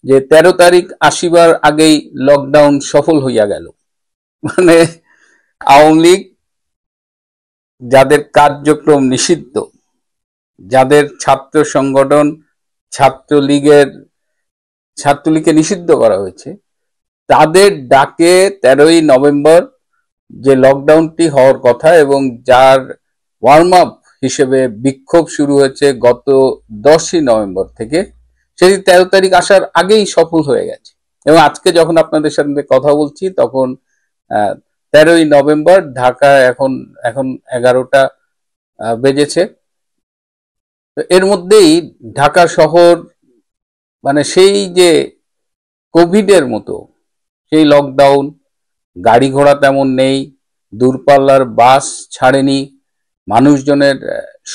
যে 13 তারিখ আসিবার আগেই লকডাউন সফল হইয়া গেল। মানে আওয়ামী লীগ যাদের কার্যক্রম নিষিদ্ধ, যাদের ছাত্র সংগঠন ছাত্রলীগকে নিষিদ্ধ করা হয়েছে, তাদের ডাকে 13ই নভেম্বর যে লকডাউনটি হওয়ার কথা এবং যার ওয়ার্ম আপ হিসেবে বিক্ষোভ শুরু হয়েছে গত 10ই নভেম্বর থেকে, সেটি 13 তারিখ আসার আগেই সফল হয়ে গেছে। এবং আজকে যখন আপনাদের সাথে কথা বলছি তখন 13ই নভেম্বর, ঢাকা এখন 11টা বেজেছে। এর মধ্যেই ঢাকা শহর মানে সেই যে কোভিডের মতো সেই লকডাউন, গাড়ি ঘোড়া তেমন নেই, দূরপাল্লার বাস ছাড়েনি, মানুষজনের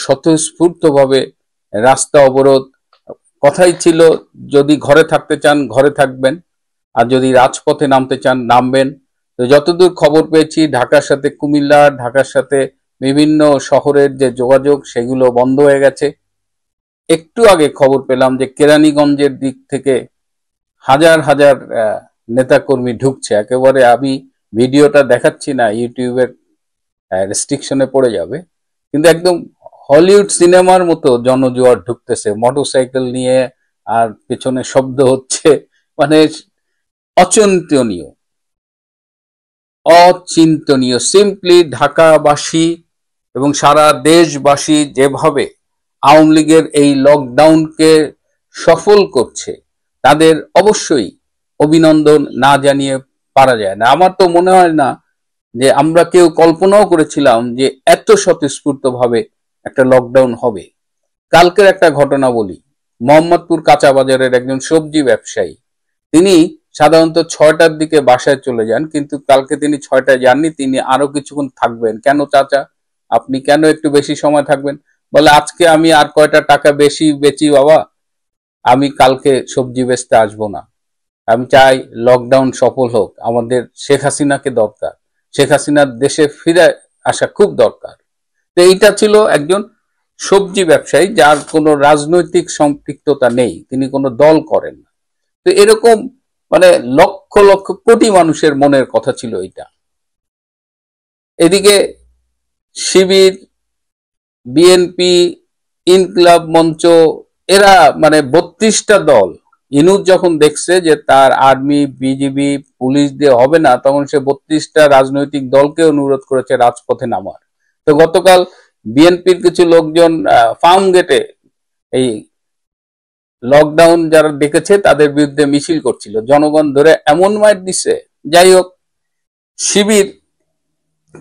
স্বতঃস্ফূর্তভাবে রাস্তা অবরোধ। কথাই ছিল যদি ঘরে থাকতে চান ঘরে থাকবেন, আর যদি রাজপথে নামতে চান নামবেন। তো যতদূর খবর পেয়েছি ঢাকার সাথে কুমিল্লা, ঢাকার সাথে বিভিন্ন শহরের যে যোগাযোগ সেগুলো বন্ধ হয়ে গেছে। একটু আগে খবর পেলাম যে কেরানীগঞ্জের দিক থেকে হাজার হাজার নেতাকর্মী ঢুকছে। একেবারে আমি ভিডিওটা দেখাচ্ছি না, ইউটিউবের রেস্ট্রিকশনে পড়ে যাবে, কিন্তু একদম হলিউড সিনেমার মতো জনজোয়ার ঢুকতেছে মোটরসাইকেল নিয়ে, আর পেছনে শব্দ হচ্ছে, মানে অচিন্তনীয়। সিম্পলি ঢাকাবাসী এবং সারা দেশবাসী যেভাবে আওয়ামী লীগের এই লকডাউনকে সফল করছে, তাদের অবশ্যই অভিনন্দন না জানিয়ে পারা যায় না। আমার তো মনে হয় না যে আমরা কেউ কল্পনাও করেছিলাম যে এত স্বতঃস্ফূর্তভাবে একটা লকডাউন হবে। কালকের একটা ঘটনা বলি। মোহাম্মদপুর কাঁচা বাজারের একজন সবজি ব্যবসায়ী, তিনি সাধারণত 6টার দিকে বাসায় চলে যান, কিন্তু কালকে তিনি 6টায় যাননি, তিনি আরো কিছুক্ষণ থাকবেন। কেন চাচা, আপনি কেন একটু বেশি সময় থাকবেন? বলে আজকে আমি আর কয়টা টাকা বেশি বেচি বাবা, আমি কালকে সবজি বেচতে আসবো না। আমি চাই লকডাউন সফল হোক, আমাদের শেখ হাসিনাকে দরকার, শেখ হাসিনার দেশে ফিরে আসা খুব দরকার। তো এইটা ছিল একজন সবজি ব্যবসায়ী যার কোনো রাজনৈতিক সম্পৃক্ততা নেই, তিনি কোনো দল করেন না। তো এরকম মানে লক্ষ লক্ষ কোটি মানুষের মনের কথা ছিল এটা। এদিকে শিবির, বিএনপি, ইনকিলাব মঞ্চ, এরা মানে 32টা দল, ইনুস যখন দেখছে যে তার আর্মি, বিজিবি, পুলিশ দিয়ে হবে না, তখন সে 32টা রাজনৈতিক দলকে অনুরোধ করেছে রাজপথে নামার। তো গতকাল বিএনপির কিছু লোকজন ফার্ম গেটে এই লকডাউন যারা ডেকেছে তাদের বিরুদ্ধে মিছিল করছিল, জনগণ ধরে এমন মাইর দিচ্ছে। যাই হোক, শিবির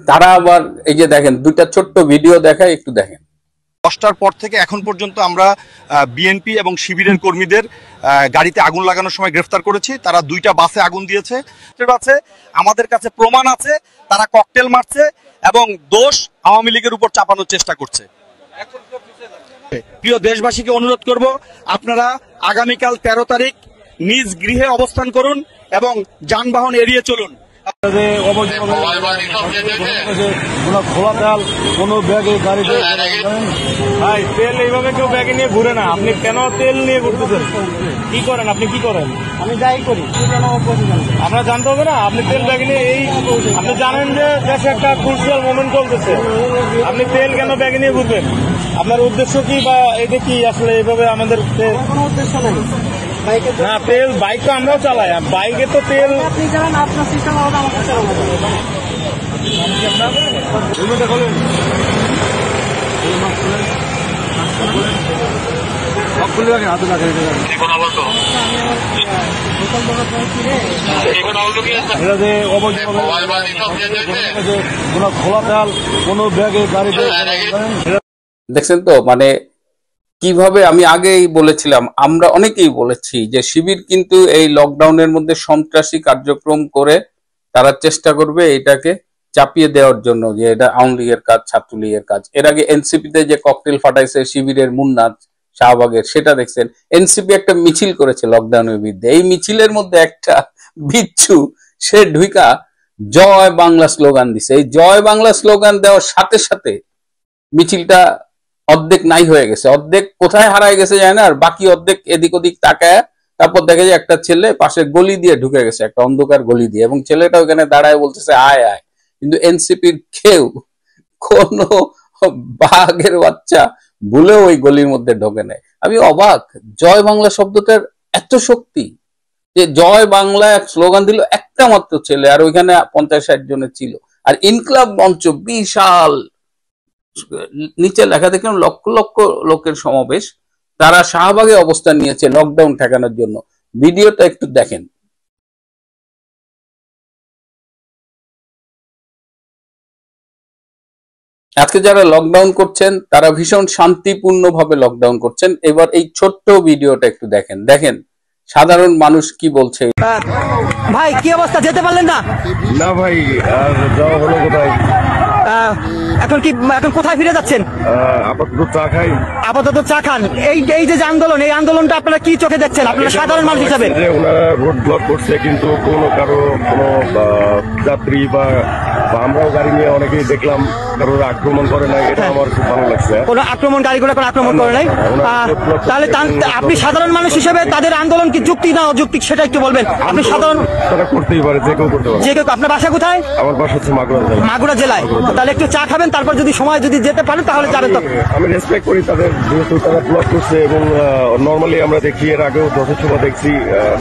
তারা আবার এই যে দেখেন, দুইটা ছোট্ট ভিডিও দেখায়, একটু দেখেন। 10টার পর থেকে এখন পর্যন্ত আমরা বিএনপি এবং শিবিরের কর্মীদের গাড়িতে আগুন লাগানোর সময় গ্রেফতার করেছি। তারা 2টা বাসে আগুন দিয়েছে। আমাদের কাছে প্রমাণ আছে তারা ককটেল মারছে এবং দোষ আওয়ামী লীগের উপর চাপানোর চেষ্টা করছে। প্রিয় দেশবাসীকে অনুরোধ করব, আপনারা আগামীকাল 13 তারিখ নিজ গৃহে অবস্থান করুন এবং যানবাহন এড়িয়ে চলুন। খোলা তেল কোনো ব্যাগে গাড়িতে ভাই, তেল এইভাবে কেউ ব্যাগে নিয়ে ঘুরে না। আপনি কেন তেল নিয়ে ঘুরতেছেন? কি করেন আপনি? কি করেন? আমি যাই করি, আমরা জানতে হবে না? আপনি তেল ব্যাগে নিয়ে আপনি জানেন যে দেশে একটা ক্রুশিয়াল মোমেন্ট চলতেছে, আপনি তেল কেন ব্যাগে নিয়ে ঘুরবেন? আপনার উদ্দেশ্য কি, বা এটা কি আসলে এইভাবে আমাদের কোনো উদ্দেশ্য নেই? না, তেল বাইক তো আমরাও চালাই, বাইকে তো তেল আপনি জানেন, আপনার সিস্টেম আলাদা, আমাকে চালানো খোলা তেল কোনো ব্যাগে গাড়িতে। দেখছেন তো, মানে কিভাবে আমি আগেই বলেছিলাম, আমরা অনেকেই বলেছি যে শিবির কিন্তু এই লকডাউনের মধ্যে সন্ত্রাসী কার্যক্রম করে তারা চেষ্টা করবে এটাকে চাপিয়ে দেওয়ার জন্য, যে এটা আওয়ামী লীগের কাজ, ছাত্রলীগের কাজ। এর আগে এনসিপিতে যে ককটেল ফাটাইছে শিবিরের মুন্নাথ শাহবাগের, সেটা দেখছেন। এনসিপি একটা মিছিল করেছে লকডাউনের বিরুদ্ধে, এই মিছিলের মধ্যে একটা বিচ্ছু সে ঢুইকা জয় বাংলা স্লোগান দিছে। এই জয় বাংলা স্লোগান দেওয়ার সাথে সাথে মিছিলটা অর্ধেক নাই হয়ে গেছে, অর্ধেক কোথায় হারায় গেছে যায় না, আর বাকি অর্ধেক এদিক ওদিক তাকায় তারপর দেখা যায় একটা ছেলে পাশে গলি দিয়ে ঢুকে গেছে, একটা অন্ধকার গলি দিয়ে, এবং ছেলেটা ওখানে দাঁড়ায় বলতেছে আয় আয়, কিন্তু এনসিপির কেউ কোন বাঘের বাচ্চা ভুলেও ওই গলির মধ্যে ঢোকে নেয়। আমি অবাক, জয় বাংলা শব্দটার এত শক্তি যে জয় বাংলা এক স্লোগান দিল একটা মাত্র ছেলে, আর ওইখানে 50-60 জনের ছিল। আর ইনকলাব মঞ্চ বিশাল, নিচে লেখা দেখলাম লক্ষ লক্ষ লোকের সমাবেশ, তারা শাহবাগে অবস্থান নিয়েছে লকডাউন ঠেকানোর জন্য। ভিডিওটা একটু দেখেন। আজকে যারা লকডাউন করছেন তারা ভীষণ শান্তিপূর্ণভাবে লকডাউন করছেন। এবার এই ছোট্ট ভিডিওটা একটু দেখেন, দেখেন সাধারণ মানুষ কি বলছে। ভাই কি অবস্থা, যেতে পারলেন না? না ভাই, আর যাওয়া হলো কোথায়? এখন কোথায় ফিরে যাচ্ছেন? আপাতত চা খাই। আপাতত চা খান। এই যে আন্দোলন, এই আন্দোলনটা আপনারা কি চোখে দেখছেন আপনারা সাধারণ মানুষ হিসাবে? যে ওনারা রোড ব্লক করছে, কিন্তু কোনো যাত্রী বা আমরাও গাড়ি নিয়ে অনেকেই দেখলাম কারোর আক্রমণ করে নাই, এটা আমার খুব ভালো লাগছে। কোনো আক্রমণ, গাড়িগুলো কোনো আক্রমণ করে নাই? তাহলে আপনি সাধারণ মানুষ হিসেবে তাদের আন্দোলন কি যুক্তি না অযৌক্তিক সেটা একটু বলবেন। আপনি সাধারণ, তারা করতেই পারে, যে কেউ করতে পারে। যে কেউ। আপনার বাসা কোথায়? আমার বাসা হচ্ছে মাগুরা জেলায়। তাহলে একটু চা খাবেন, তারপর যদি সময় যদি যেতে পারেন তাহলে যাবেন। তো আমি রেসপেক্ট করি তাদের, যেহেতু তারা ব্লক করছে, এবং নর্মালি আমরা দেখি এর আগেও যথেষ্ট দেখছি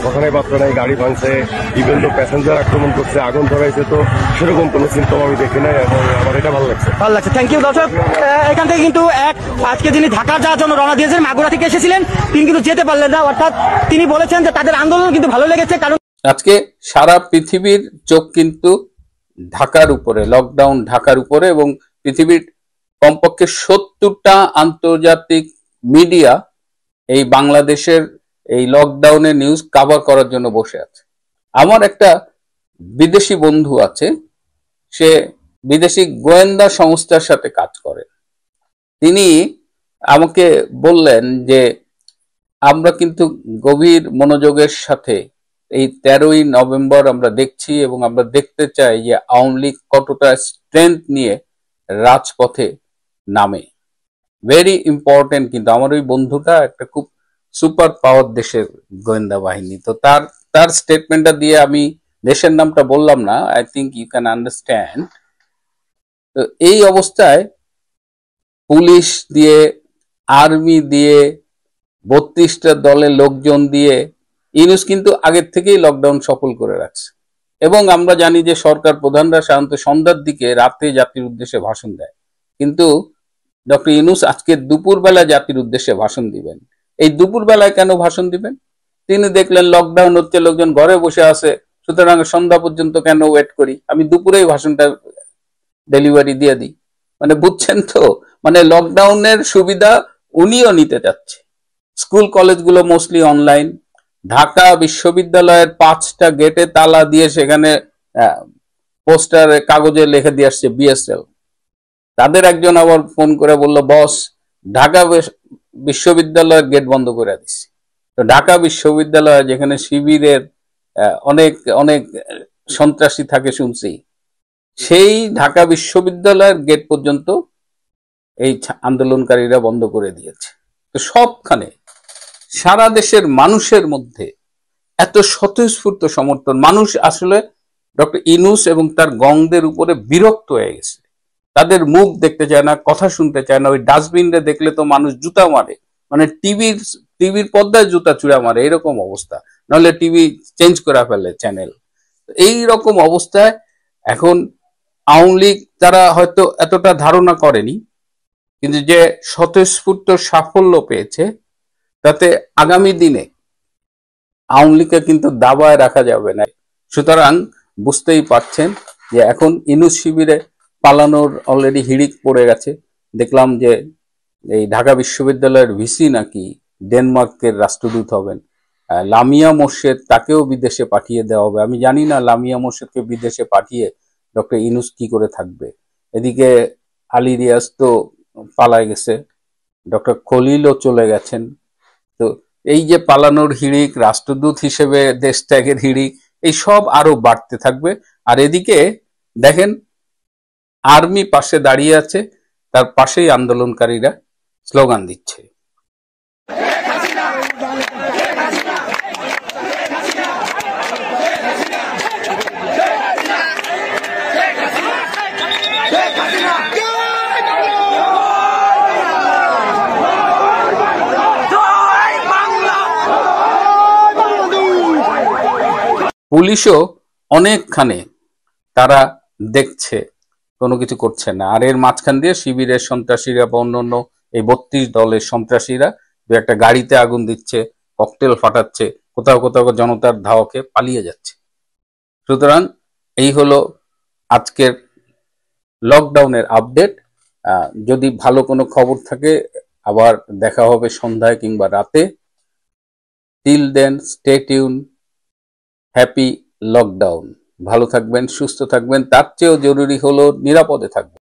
কথানে বার্তা নাই, গাড়ি ভাঙছে, ইভেন তো প্যাসেঞ্জার আক্রমণ করছে, আগুন ধরাইছে, তো সেরকম কোনো সিমটম আমি দেখি নাই, এবং আমার এটা ভালো লাগছে। থ্যাংক ইউ দর্শক। এখান থেকে কিন্তু আজকে যিনি ঢাকা যাওয়ার জন্য রওনা দিয়েছেন, মাগুরা থেকে এসেছিলেন, তিনি কিন্তু যেতে পারলেন না। অর্থাৎ তিনি বলেছেন যে তাদের আন্দোলন কিন্তু ভালো লেগেছে, কারণ আজকে সারা পৃথিবীর চোখ কিন্তু ঢাকার উপরে, লকডাউন ঢাকার উপরে, এবং পৃথিবীর কমপক্ষে 70টা আন্তর্জাতিক মিডিয়া এই বাংলাদেশের এই লকডাউনের নিউজ কভার করার জন্য বসে আছে। আমার একটা বিদেশি বন্ধু আছে, সে বিদেশি গোয়েন্দা সংস্থার সাথে কাজ করে। তিনি আমাকে বললেন যে আমরা কিন্তু গভীর মনোযোগের সাথে এই 13ই নভেম্বর আমরা দেখছি, এবং আমরা দেখতে চাই যে আওয়ামী লীগ কতটা স্ট্রেংথ নিয়ে রাজপথে নামে। Very important. কিন্তু আমার ওই বন্ধুটা একটা খুব সুপার পাওয়ার দেশের গোয়েন্দা বাহিনী, তো তার স্টেটমেন্টটা দিয়ে আমি দেশের নামটা বললাম না, I think you can understand. তো এই অবস্থায় পুলিশ দিয়ে, আর্মি দিয়ে, 32টা দলের লোকজন দিয়ে ইউনূস কিন্তু আগের থেকেই লকডাউন সফল করে রাখছে। এবং আমরা জানি যে সরকার প্রধানরা সাধারণত সন্ধ্যার দিকে রাতে জাতির উদ্দেশ্যে ভাষণ দেয়, কিন্তু ডক্টর ইউনূস আজকে দুপুরবেলা জাতির উদ্দেশ্যে ভাষণ দিবেন। এই দুপুরবেলায় কেন ভাষণ দিবেন? তিনি দেখলেন লকডাউন হচ্ছে, লোকজন ঘরে বসে আছে, সুতরাং সন্ধ্যা পর্যন্ত কেন ওয়েট করি, আমি দুপুরেই ভাষণটা ডেলিভারি দিয়ে দিই। মানে বুঝছেন তো, মানে লকডাউনের সুবিধা উনিও নিতে চাচ্ছে। স্কুল কলেজগুলো মোস্টলি অনলাইন। ঢাকা বিশ্ববিদ্যালয়ের 5টা গেটে তালা দিয়ে সেখানে পোস্টারে কাগজে লিখে দিয়ে আসছে বিএসএল। তাদের একজন আবার ফোন করে বলল, বস ঢাকা বিশ্ববিদ্যালয়ের গেট বন্ধ করে দিচ্ছে। তো ঢাকা বিশ্ববিদ্যালয় যেখানে শিবিরের অনেক অনেক সন্ত্রাসী থাকে শুনছি, সেই ঢাকা বিশ্ববিদ্যালয়ের গেট পর্যন্ত এই আন্দোলনকারীরা বন্ধ করে দিয়েছে। তো সবখানে সারা দেশের মানুষের মধ্যে এত স্বতঃস্ফূর্ত সমর্থন। মানুষ আসলে ডক্টর ইউনূস এবং তার গংদের উপরে বিরক্ত হয়ে গেছে। তাদের মুখ দেখতে চায় না, কথা শুনতে চায় না। ওই ডাস্টবিনটা দেখলে তো মানুষ জুতা মারে, মানে টিভির পর্দায় জুতা চূড়া মারে, এরকম অবস্থা। নাহলে টিভি চেঞ্জ করে ফেলে চ্যানেল। এই রকম অবস্থায় এখন আওয়ামী লীগ তারা হয়তো এতটা ধারণা করেনি, কিন্তু যে স্বতঃস্ফূর্ত সাফল্য পেয়েছে তাতে আগামী দিনে আওয়ামী লীগকে কিন্তু দাবায় রাখা যাবে না। সুতরাং বুঝতেই পারছেন যে এখন ইউনূস শিবিরে পালানোর অলরেডি হিড়িক পড়ে গেছে। দেখলাম যে এই ঢাকা বিশ্ববিদ্যালয়ের ভিসি নাকি ডেনমার্কের রাষ্ট্রদূত হবেন। লামিয়া মোর্শেদ, তাকেও বিদেশে পাঠিয়ে দেওয়া হবে। আমি জানি না লামিয়া মোর্শেদকে বিদেশে পাঠিয়ে ডক্টর ইউনূস কি করে থাকবে। এদিকে আলী রিয়াজ তো পালায় গেছে, ডক্টর খলিলও চলে গেছেন। তো এই যে পালানোর হিড়িক, রাষ্ট্রদূত হিসেবে দেশ ত্যাগের হিড়িক, এই সব আরো বাড়তে থাকবে। আর এদিকে দেখেন আর্মি পাশে দাঁড়িয়ে আছে, তার পাশেই আন্দোলনকারীরা স্লোগান দিচ্ছে। পুলিশও অনেকখানে তারা দেখছে, কোনো কিছু করছে না। আর এর মাঝখান দিয়ে শিবিরের সন্ত্রাসীরা বা অন্যান্য এই 32 দলের সন্ত্রাসীরা দু একটা গাড়িতে আগুন দিচ্ছে, ককটেল ফাটাচ্ছে, কোথাও কোথাও জনতার ধাওয়াকে পালিয়ে যাচ্ছে। সুতরাং এই হলো আজকের লকডাউনের আপডেট। যদি ভালো কোনো খবর থাকে আবার দেখা হবে সন্ধ্যায় কিংবা রাতে। Till then stay tune, happy lockdown. ভালো থাকবেন, সুস্থ থাকবেন, তার চেয়েও জরুরি হলো নিরাপদে থাকবেন।